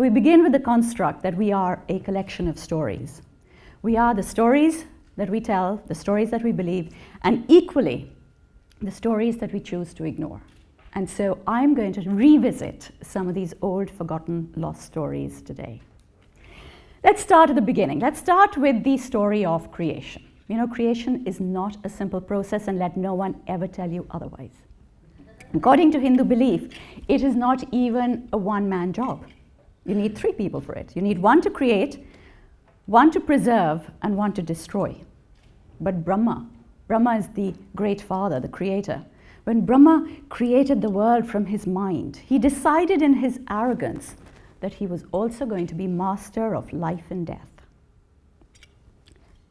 we begin with the construct that we are a collection of stories. We are the stories that we tell, the stories that we believe, and equally, the stories that we choose to ignore. And so I'm going to revisit some of these old, forgotten, lost stories today. Let's start at the beginning. Let's start with the story of creation. You know, creation is not a simple process, and let no one ever tell you otherwise. According to Hindu belief, it is not even a one-man job. You need 3 people for it. You need one to create, one to preserve, and one to destroy. But Brahma is the great father, the creator. When Brahma created the world from his mind, he decided in his arrogance that he was also going to be master of life and death.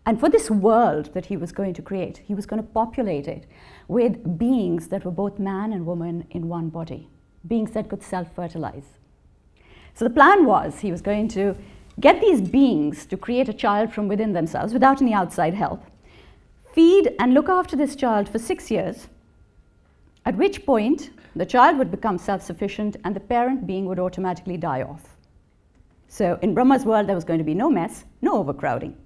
And for this world that he was going to create, he was going to populate it with beings that were both man and woman in one body, beings that could self-fertilize. So the plan was he was going to get these beings to create a child from within themselves without any outside help, feed and look after this child for 6 years, at which point the child would become self-sufficient and the parent being would automatically die off. So in Brahma's world, there was going to be no mess, no overcrowding.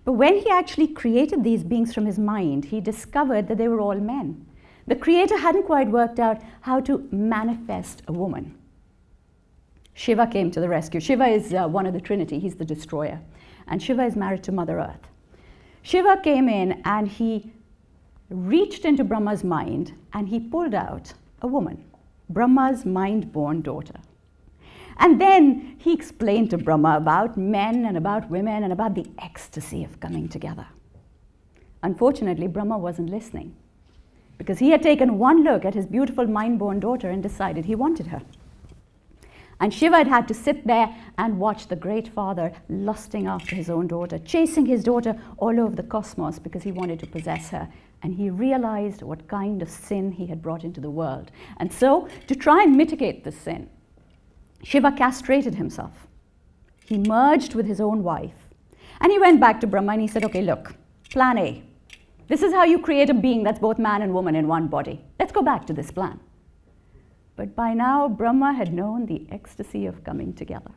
But when he actually created these beings from his mind, he discovered that they were all men. The creator hadn't quite worked out how to manifest a woman. Shiva came to the rescue. Shiva is one of the Trinity. He's the destroyer. And Shiva is married to Mother Earth. Shiva came in and he reached into Brahma's mind and he pulled out a woman, Brahma's mind-born daughter. And then he explained to Brahma about men and about women and about the ecstasy of coming together. Unfortunately, Brahma wasn't listening because he had taken one look at his beautiful mind-born daughter and decided he wanted her. And Shiva had had to sit there and watch the great father lusting after his own daughter, chasing his daughter all over the cosmos because he wanted to possess her. And he realized what kind of sin he had brought into the world. And so, to try and mitigate this sin, Shiva castrated himself. He merged with his own wife. And he went back to Brahma and he said, okay, look, plan A. This is how you create a being that's both man and woman in one body. Let's go back to this plan. But by now, Brahma had known the ecstasy of coming together.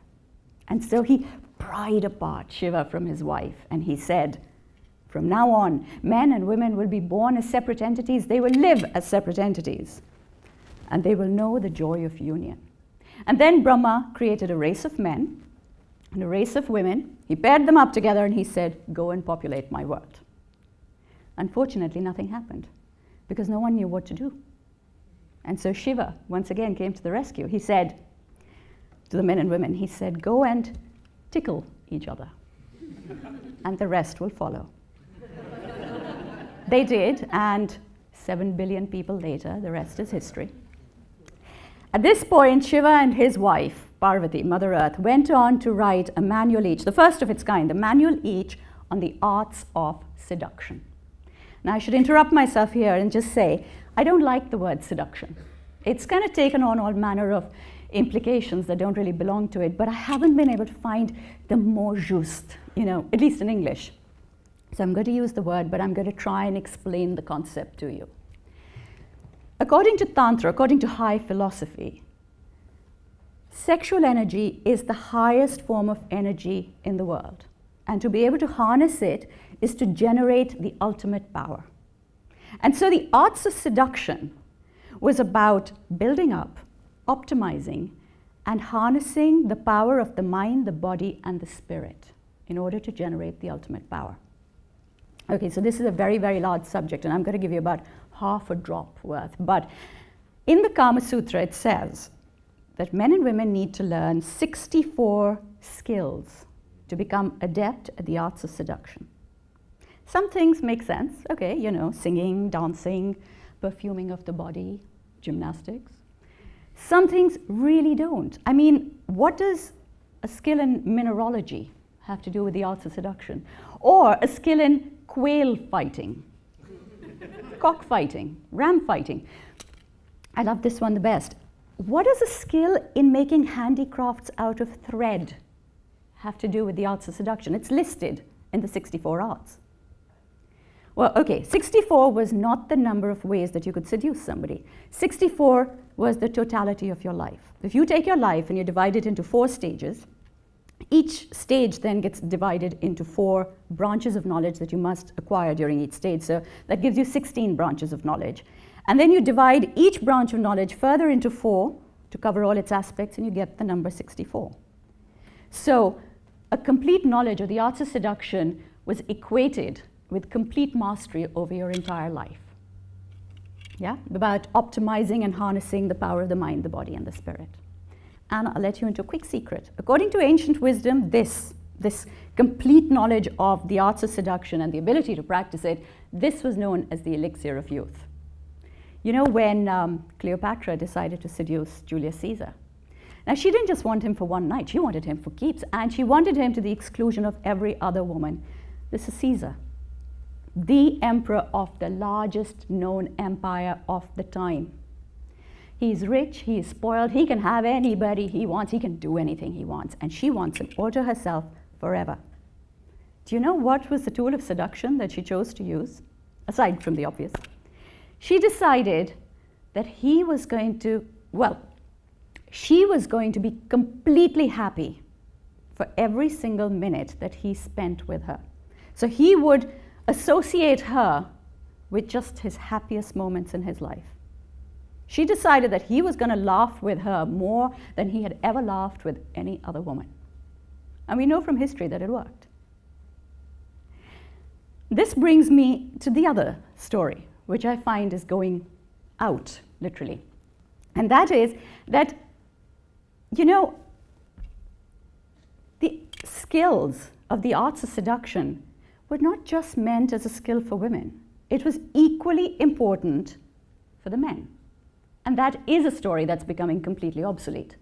And so he pried apart Shiva from his wife. And he said, from now on, men and women will be born as separate entities. They will live as separate entities. And they will know the joy of union. And then Brahma created a race of men and a race of women. He paired them up together and he said, go and populate my world. Unfortunately, nothing happened because no one knew what to do. And so Shiva once again came to the rescue. He said to the men and women, he said, go and tickle each other and the rest will follow. They did, and 7 billion people later, the rest is history. At this point, Shiva and his wife, Parvati, Mother Earth, went on to write a manual each, the first of its kind, the manual each on the arts of seduction. Now, I should interrupt myself here and just say, I don't like the word seduction. It's kind of taken on all manner of implications that don't really belong to it, but I haven't been able to find the more juste, at least in English. So I'm going to use the word, but I'm going to try and explain the concept to you. According to Tantra, according to high philosophy, sexual energy is the highest form of energy in the world. And to be able to harness it is to generate the ultimate power. And so the arts of seduction was about building up, optimizing, and harnessing the power of the mind, the body, and the spirit in order to generate the ultimate power. Okay, so this is a very, very large subject, and I'm going to give you about half a drop worth. But in the Kama Sutra, it says that men and women need to learn 64 skills to become adept at the arts of seduction. Some things make sense, okay, singing, dancing, perfuming of the body, gymnastics. Some things really don't. I mean, what does a skill in mineralogy have to do with the arts of seduction? Or a skill in quail fighting, cockfighting, ram fighting. I love this one the best. What does a skill in making handicrafts out of thread have to do with the arts of seduction? It's listed in the 64 arts. Well, okay, 64 was not the number of ways that you could seduce somebody. 64 was the totality of your life. If you take your life and you divide it into 4 stages, each stage then gets divided into 4 branches of knowledge that you must acquire during each stage. So that gives you 16 branches of knowledge. And then you divide each branch of knowledge further into 4 to cover all its aspects, and you get the number 64. So a complete knowledge of the arts of seduction was equated with complete mastery over your entire life. Yeah, about optimizing and harnessing the power of the mind, the body, and the spirit. And I'll let you into a quick secret. According to ancient wisdom, this complete knowledge of the arts of seduction and the ability to practice it, this was known as the elixir of youth. You know, when Cleopatra decided to seduce Julius Caesar, now she didn't just want him for one night, she wanted him for keeps, and she wanted him to the exclusion of every other woman. This is Caesar, the emperor of the largest known empire of the time. He's rich, he's spoiled, he can have anybody he wants, he can do anything he wants, and she wants him all to herself forever. Do you know what was the tool of seduction that she chose to use, aside from the obvious? She decided that he was going to, she was going to be completely happy for every single minute that he spent with her. So he would associate her with just his happiest moments in his life. She decided that he was going to laugh with her more than he had ever laughed with any other woman. And we know from history that it worked. This brings me to the other story, which I find is going out, literally. And that is that, you know, the skills of the arts of seduction were not just meant as a skill for women. It was equally important for the men. And that is a story that's becoming completely obsolete.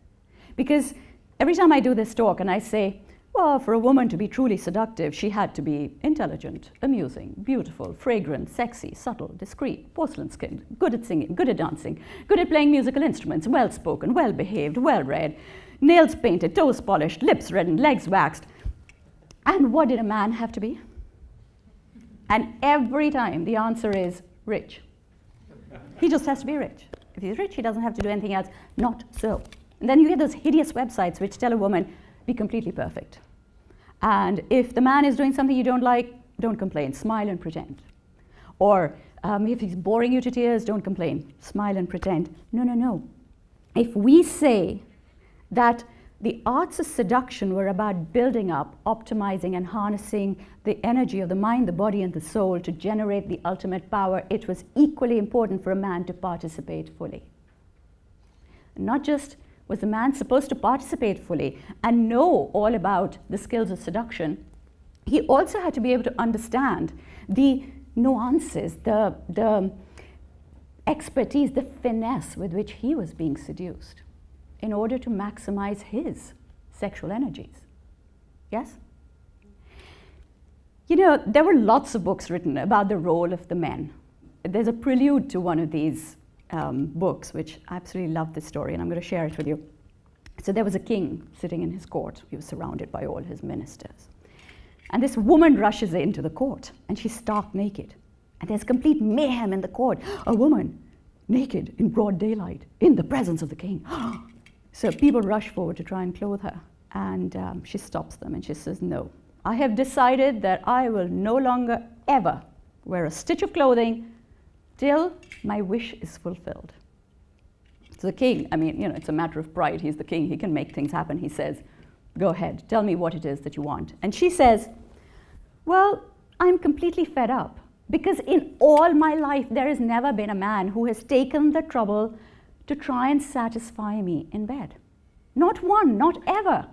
Because every time I do this talk and I say, well, for a woman to be truly seductive, she had to be intelligent, amusing, beautiful, fragrant, sexy, subtle, discreet, porcelain-skinned, good at singing, good at dancing, good at playing musical instruments, well-spoken, well-behaved, well-read, nails painted, toes polished, lips reddened, legs waxed. And what did a man have to be? And every time the answer is rich. He just has to be rich. If he's rich, he doesn't have to do anything else. Not so. And then you get those hideous websites which tell a woman, be completely perfect. And if the man is doing something you don't like, don't complain, smile and pretend. Or if he's boring you to tears, don't complain, smile and pretend. No, no, no. If we say that the arts of seduction were about building up, optimizing, and harnessing the energy of the mind, the body, and the soul to generate the ultimate power, it was equally important for a man to participate fully. Not just was the man supposed to participate fully and know all about the skills of seduction, he also had to be able to understand the nuances, the expertise, the finesse with which he was being seduced in order to maximize his sexual energies. Yes? You know, there were lots of books written about the role of the men. There's a prelude to one of these books, which I absolutely love this story, and I'm going to share it with you. So there was a king sitting in his court. He was surrounded by all his ministers. And this woman rushes into the court, and she's stark naked. And there's complete mayhem in the court. A woman naked in broad daylight in the presence of the king. So people rush forward to try and clothe her. And she stops them, and she says, no, I have decided that I will no longer ever wear a stitch of clothing till my wish is fulfilled. So the king, I mean, you know, it's a matter of pride. He's the king. He can make things happen. He says, go ahead. Tell me what it is that you want. And she says, well, I'm completely fed up because in all my life, there has never been a man who has taken the trouble to try and satisfy me in bed. Not one, not ever.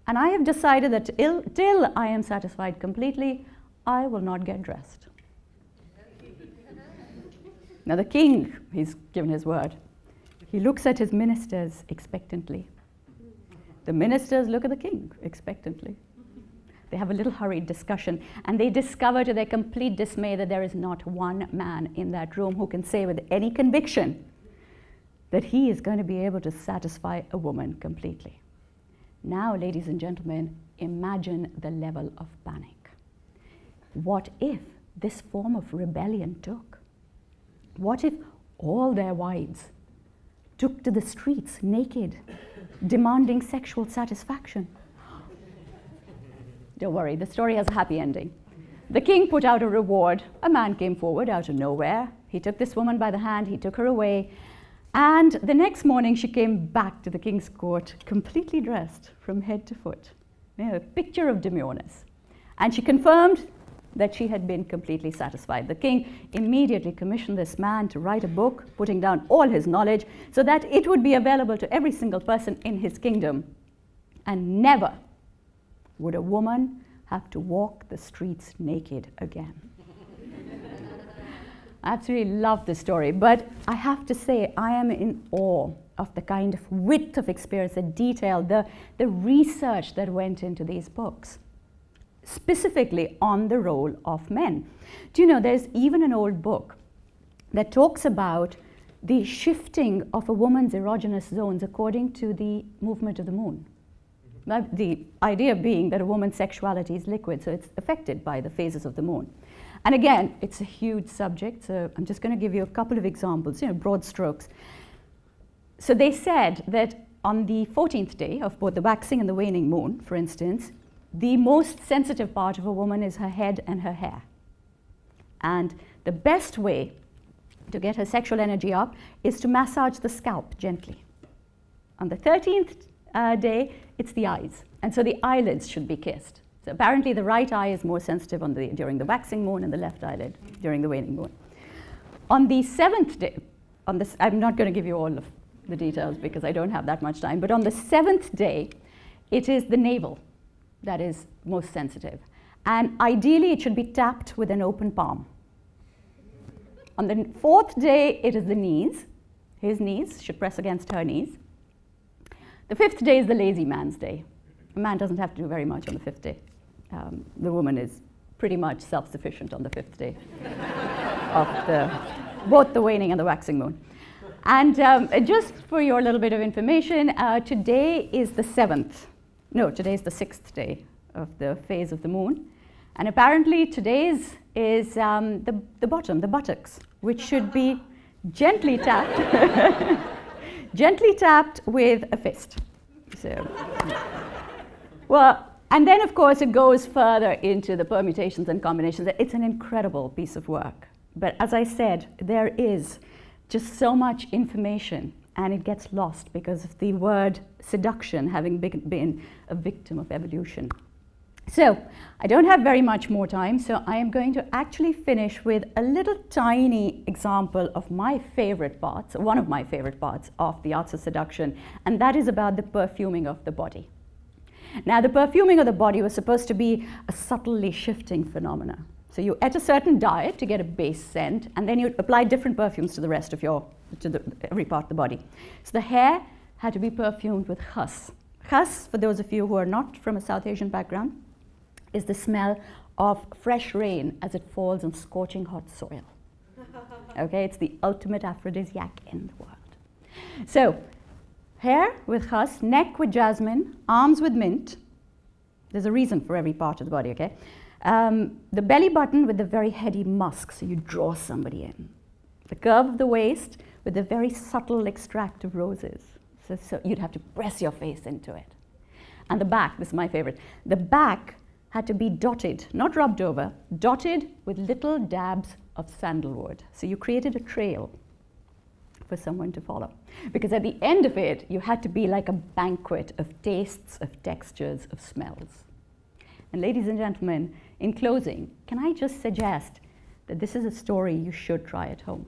And I have decided that till I am satisfied completely, I will not get dressed. Now the king, he's given his word. He looks at his ministers expectantly. The ministers look at the king expectantly. They have a little hurried discussion, and they discover to their complete dismay that there is not one man in that room who can say with any conviction that he is going to be able to satisfy a woman completely. Now, ladies and gentlemen, imagine the level of panic. What if this form of rebellion took? What if all their wives took to the streets naked, demanding sexual satisfaction. Don't worry, the story has a happy ending. The king put out a reward. A man came forward out of nowhere. He took this woman by the hand, he took her away, and the next morning she came back to the king's court completely dressed from head to foot. You know, a picture of demureness. And she confirmed that she had been completely satisfied. The king immediately commissioned this man to write a book, putting down all his knowledge so that it would be available to every single person in his kingdom. And never would a woman have to walk the streets naked again. I absolutely love this story, but I have to say I am in awe of the kind of width of experience, the detail, the research that went into these books, specifically on the role of men. Do you know, there's even an old book that talks about the shifting of a woman's erogenous zones according to the movement of the moon. The idea being that a woman's sexuality is liquid, so it's affected by the phases of the moon. And again, it's a huge subject, so I'm just going to give you a couple of examples, you know, broad strokes. So they said that on the 14th day of both the waxing and the waning moon, for instance, the most sensitive part of a woman is her head and her hair. And the best way to get her sexual energy up is to massage the scalp gently. On the 13th day, it's the eyes. And so the eyelids should be kissed. So apparently the right eye is more sensitive during the waxing moon and the left eyelid during the waning moon. On the 7th day, I'm not going to give you all of the details because I don't have that much time, but on the 7th day, it is the navel that is most sensitive. And ideally, it should be tapped with an open palm. On the 4th day, it is the knees. His knees should press against her knees. The 5th day is the lazy man's day. A man doesn't have to do very much on the 5th day. The woman is pretty much self-sufficient on the 5th day of both the waning and the waxing moon. And just for your little bit of information, today is the 7th. No, today is the 6th day of the phase of the moon. And apparently today's is the bottom, the buttocks, which should be gently tapped, gently tapped with a fist. So, well, and then of course it goes further into the permutations and combinations. It's an incredible piece of work. But as I said, there is just so much information, and it gets lost because of the word seduction having been a victim of evolution. So I don't have very much more time, so I am going to actually finish with a little tiny example of my favorite parts, one of my favorite parts of the arts of seduction, and that is about the perfuming of the body. Now, the perfuming of the body was supposed to be a subtly shifting phenomena. So you ate a certain diet to get a base scent, and then you apply different perfumes to the rest of every part of the body. So the hair had to be perfumed with khas. Khas, for those of you who are not from a South Asian background, is the smell of fresh rain as it falls on scorching hot soil. Okay, it's the ultimate aphrodisiac in the world. So, hair with khas, neck with jasmine, arms with mint. There's a reason for every part of the body, okay? The belly button with the very heady musk, so you draw somebody in. The curve of the waist with the very subtle extract of roses. So you'd have to press your face into it. And the back, this is my favorite. The back had to be dotted, not rubbed over, dotted with little dabs of sandalwood. So you created a trail for someone to follow. Because at the end of it, you had to be like a banquet of tastes, of textures, of smells. And ladies and gentlemen, in closing, can I just suggest that this is a story you should try at home?